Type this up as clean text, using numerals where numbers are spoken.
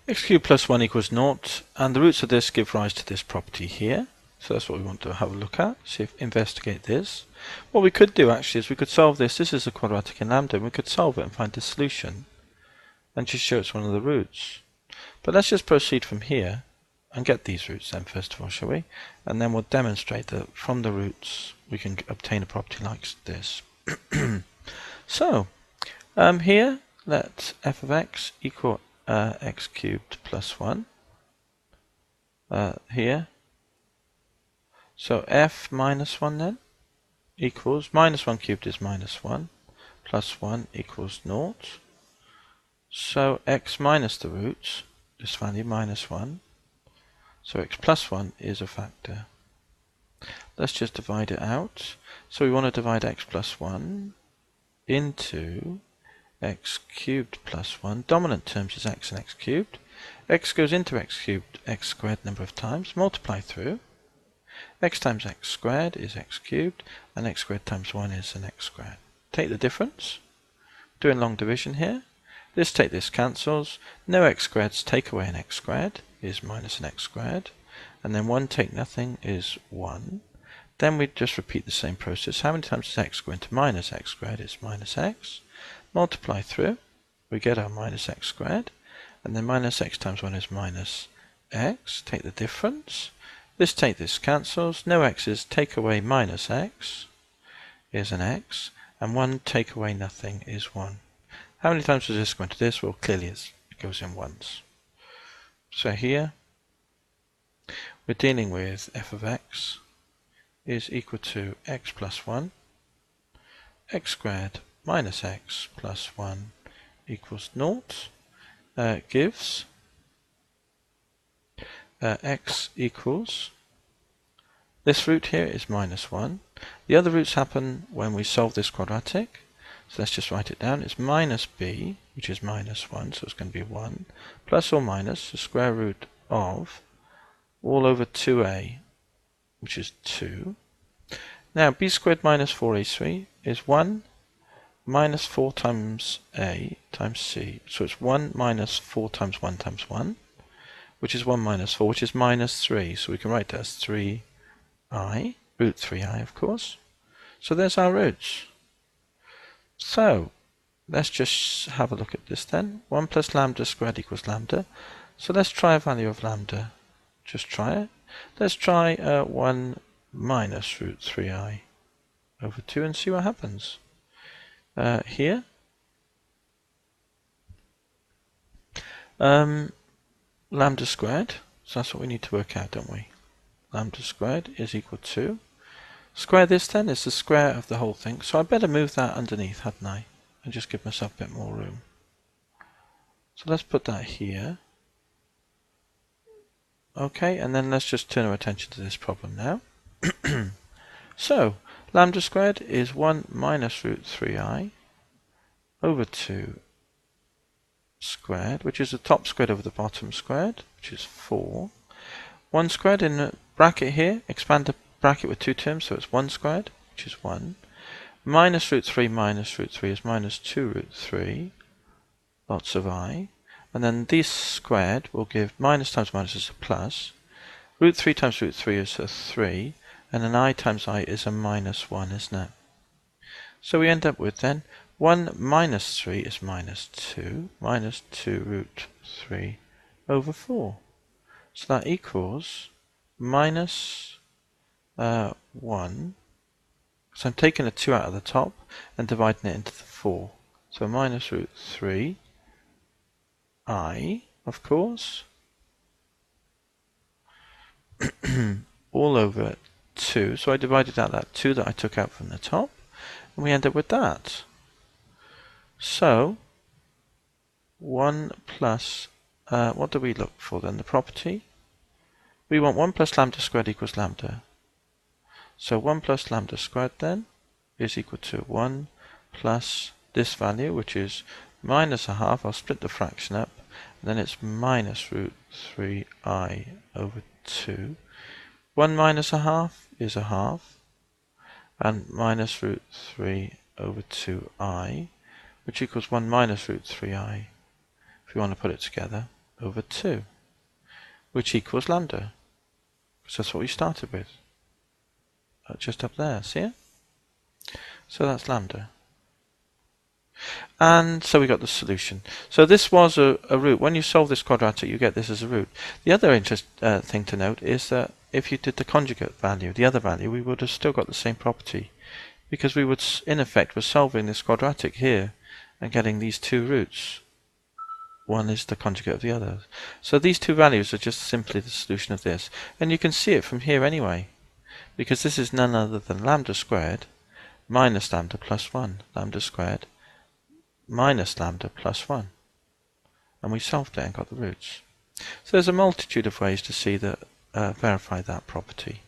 x cubed plus 1 equals 0, and the roots of this give rise to this property here. So that's what we want to have a look at, investigate this. What we could do actually is we could solve this. This is a quadratic in lambda, and we could solve it and find the solution and just show it's one of the roots. But let's just proceed from here and get these roots then first of all, shall we? And then we'll demonstrate that from the roots we can obtain a property like this. So here let f of x equal x cubed plus 1 here. So f minus 1 then equals minus 1 cubed is minus 1 plus 1 equals 0. So x minus the roots, this value minus 1. So x plus 1 is a factor. Let's just divide it out. So we want to divide x plus 1 into x cubed plus 1. Dominant terms is x and x cubed. X goes into x cubed, x squared number of times. Multiply through. X times x squared is x cubed, and x squared times 1 is an x squared. Take the difference. Doing long division here. This take this cancels. No x squareds take away an x squared is minus an x squared. And then 1 take nothing is 1. Then we just repeat the same process. How many times does x go into minus x squared is minus x. Multiply through. We get our minus x squared. And then minus x times 1 is minus x. Take the difference. This take this cancels. No x's take away minus x is an x. And 1 take away nothing is 1. How many times does this go into this? Well, clearly it goes in once. So here we're dealing with f of x is equal to x plus 1, x squared minus x plus 1 equals 0. Gives x equals, this root here is minus 1. The other roots happen when we solve this quadratic. So let's just write it down. It's minus b, which is minus 1, so it's going to be 1, plus or minus the square root of all over 2a, which is 2. Now b squared minus 4ac is 1 minus 4 times a times c. So it's 1 minus 4 times 1 times 1, which is 1 minus 4, which is minus 3. So we can write that as 3i, root 3i of course. So there's our roots. So let's just have a look at this then. 1 plus lambda squared equals lambda. So let's try a value of lambda. Just try it. Let's try 1 minus root 3i over 2 and see what happens. Here lambda squared, so that's what we need to work out, don't we? Lambda squared is equal to, square this then is the square of the whole thing, so I better move that underneath, hadn't I? And just give myself a bit more room. So let's put that here. Okay, and then let's just turn our attention to this problem now. So lambda squared is 1 minus root 3i over 2 squared, which is the top squared over the bottom squared, which is 4. 1 squared in a bracket here, expand the bracket with 2 terms, so it's 1 squared, which is 1. Minus root 3 is minus 2 root 3, lots of I. And then this squared will give minus times minus is a plus. Root 3 times root 3 is a 3. And an I times I is a minus 1, isn't it? So we end up with then 1 minus 3 is minus 2. Minus 2 root 3 over 4. So that equals minus 1. So I'm taking a 2 out of the top and dividing it into the 4. So minus root 3 I, of course, all over 2. So I divided out that 2 that I took out from the top, and we end up with that. So 1 plus, what do we look for then? The property? We want 1 plus lambda squared equals lambda. So 1 plus lambda squared then is equal to 1 plus this value, which is minus a half. I'll split the fraction up, and then it's minus root 3i over 2. 1 minus a half is a half, and minus root 3 over 2i, which equals 1 minus root 3i, if you want to put it together. over 2, which equals lambda, because that's what we started with. Just up there, see it? So that's lambda. And so we got the solution. So this was a root. When you solve this quadratic, you get this as a root. The other thing to note is that if you did the conjugate value, the other value, we would have still got the same property, because we would, in effect, we're solving this quadratic here and getting these two roots. One is the conjugate of the other. So these two values are just simply the solution of this. And you can see it from here anyway, because this is none other than lambda squared minus lambda plus 1. Lambda squared minus lambda plus 1. And we solved it and got the roots. So there's a multitude of ways to see that, verify that property.